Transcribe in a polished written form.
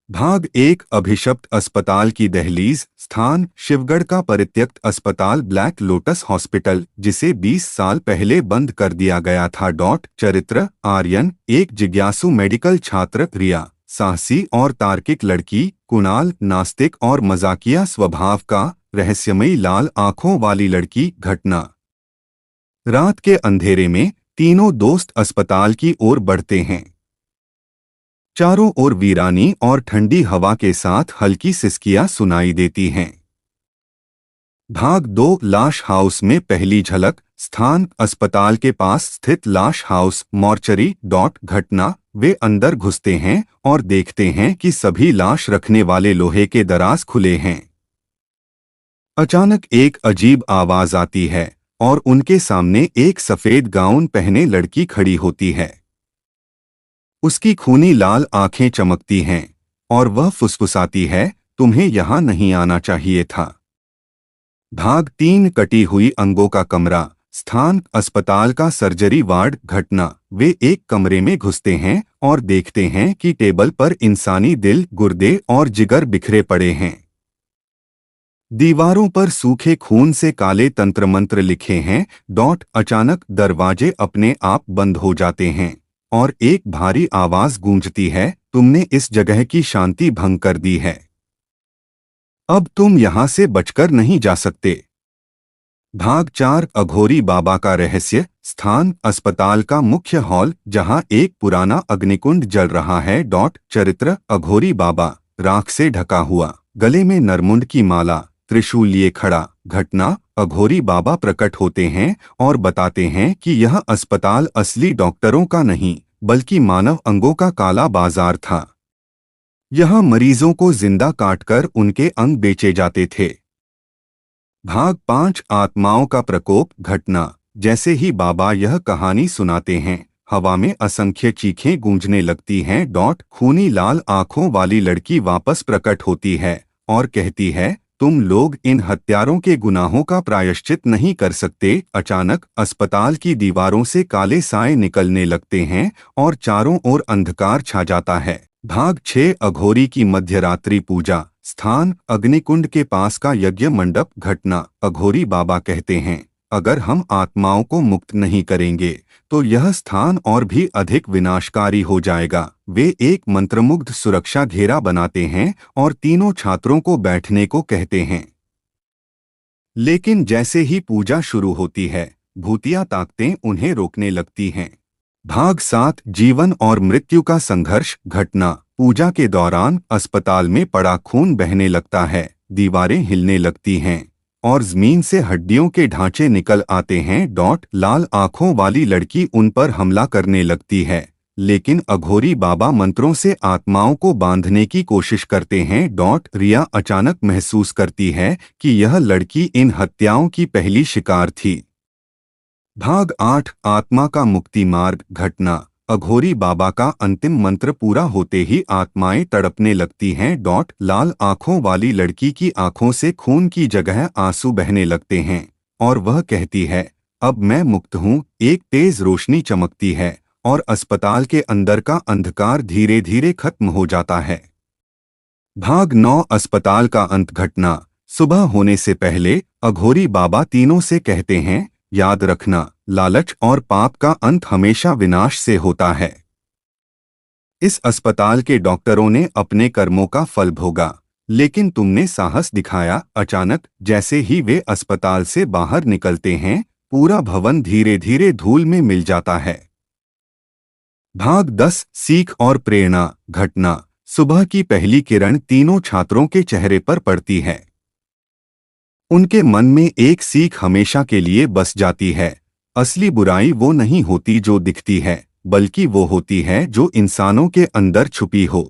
भाग एक अभिशप्त अस्पताल की दहलीज। स्थान शिवगढ़ का परित्यक्त अस्पताल ब्लैक लोटस हॉस्पिटल, जिसे 20 साल पहले बंद कर दिया गया था। चरित्र आर्यन, एक जिज्ञासु मेडिकल छात्र। रिया, साहसी और तार्किक लड़की। कुणाल, नास्तिक और मजाकिया स्वभाव का, रहस्यमयी लाल आंखों वाली लड़की। घटना रात के अंधेरे में तीनों दोस्त अस्पताल की ओर बढ़ते हैं। चारों ओर वीरानी और ठंडी हवा के साथ हल्की सिसकियां सुनाई देती हैं। भाग दो लाश हाउस में पहली झलक। स्थान अस्पताल के पास स्थित लाश हाउस मॉर्चरी। घटना वे अंदर घुसते हैं और देखते हैं कि सभी लाश रखने वाले लोहे के दराज खुले हैं। अचानक एक अजीब आवाज आती है और उनके सामने एक सफेद गाउन पहने लड़की खड़ी होती है। उसकी खूनी लाल आंखें चमकती हैं और वह फुसफुसाती है, तुम्हें यहां नहीं आना चाहिए था। भाग तीन कटी हुई अंगों का कमरा। स्थान अस्पताल का सर्जरी वार्ड। घटना वे एक कमरे में घुसते हैं और देखते हैं कि टेबल पर इंसानी दिल, गुर्दे और जिगर बिखरे पड़े हैं। दीवारों पर सूखे खून से काले तंत्र मंत्र लिखे हैं। अचानक दरवाजे अपने आप बंद हो जाते हैं और एक भारी आवाज गूंजती है, तुमने इस जगह की शांति भंग कर दी है। अब तुम यहां से बचकर नहीं जा सकते। भाग चार अघोरी बाबा का रहस्य। स्थान अस्पताल का मुख्य हॉल, जहां एक पुराना अग्निकुंड जल रहा है। चरित्र अघोरी बाबा, राख से ढका हुआ, गले में नरमुंड की माला, त्रिशूल लिए खड़ा। घटना अघोरी बाबा प्रकट होते हैं और बताते हैं कि यह अस्पताल असली डॉक्टरों का नहीं बल्कि मानव अंगों का काला बाजार था। यहां मरीजों को जिंदा काटकर उनके अंग बेचे जाते थे। भाग पांच आत्माओं का प्रकोप। घटना जैसे ही बाबा यह कहानी सुनाते हैं, हवा में असंख्य चीखें गूंजने लगती हैं। खूनी लाल आंखों वाली लड़की वापस प्रकट होती है और कहती है, तुम लोग इन हत्यारों के गुनाहों का प्रायश्चित नहीं कर सकते। अचानक अस्पताल की दीवारों से काले साए निकलने लगते हैं और चारों ओर अंधकार छा जाता है। भाग छह अघोरी की मध्यरात्रि पूजा। स्थान अग्निकुंड के पास का यज्ञ मंडप। घटना अघोरी बाबा कहते हैं, अगर हम आत्माओं को मुक्त नहीं करेंगे तो यह स्थान और भी अधिक विनाशकारी हो जाएगा। वे एक मंत्रमुग्ध सुरक्षा घेरा बनाते हैं और तीनों छात्रों को बैठने को कहते हैं। लेकिन जैसे ही पूजा शुरू होती है, भूतिया ताकतें उन्हें रोकने लगती हैं। भाग सात जीवन और मृत्यु का संघर्ष। घटना पूजा के दौरान अस्पताल में पड़ा खून बहने लगता है, दीवारें हिलने लगती हैं और जमीन से हड्डियों के ढांचे निकल आते हैं। लाल आंखों वाली लड़की उन पर हमला करने लगती है, लेकिन अघोरी बाबा मंत्रों से आत्माओं को बांधने की कोशिश करते हैं। रिया अचानक महसूस करती है कि यह लड़की इन हत्याओं की पहली शिकार थी। भाग आठ आत्मा का मुक्ति मार्ग। घटना अघोरी बाबा का अंतिम मंत्र पूरा होते ही आत्माएं तड़पने लगती हैं। लाल आंखों वाली लड़की की आंखों से खून की जगह आंसू बहने लगते हैं और वह कहती है, अब मैं मुक्त हूँ। एक तेज रोशनी चमकती है और अस्पताल के अंदर का अंधकार धीरे धीरे खत्म हो जाता है। भाग नौ अस्पताल का अंत। घटना सुबह होने से पहले अघोरी बाबा तीनों से कहते हैं, याद रखना, लालच और पाप का अंत हमेशा विनाश से होता है। इस अस्पताल के डॉक्टरों ने अपने कर्मों का फल भोगा, लेकिन तुमने साहस दिखाया। अचानक जैसे ही वे अस्पताल से बाहर निकलते हैं, पूरा भवन धीरे धीरे धूल में मिल जाता है। भाग 10 सीख और प्रेरणा। घटना सुबह की पहली किरण तीनों छात्रों के चेहरे पर पड़ती है। उनके मन में एक सीख हमेशा के लिए बस जाती है, असली बुराई वो नहीं होती जो दिखती है, बल्कि वो होती है जो इंसानों के अंदर छुपी हो।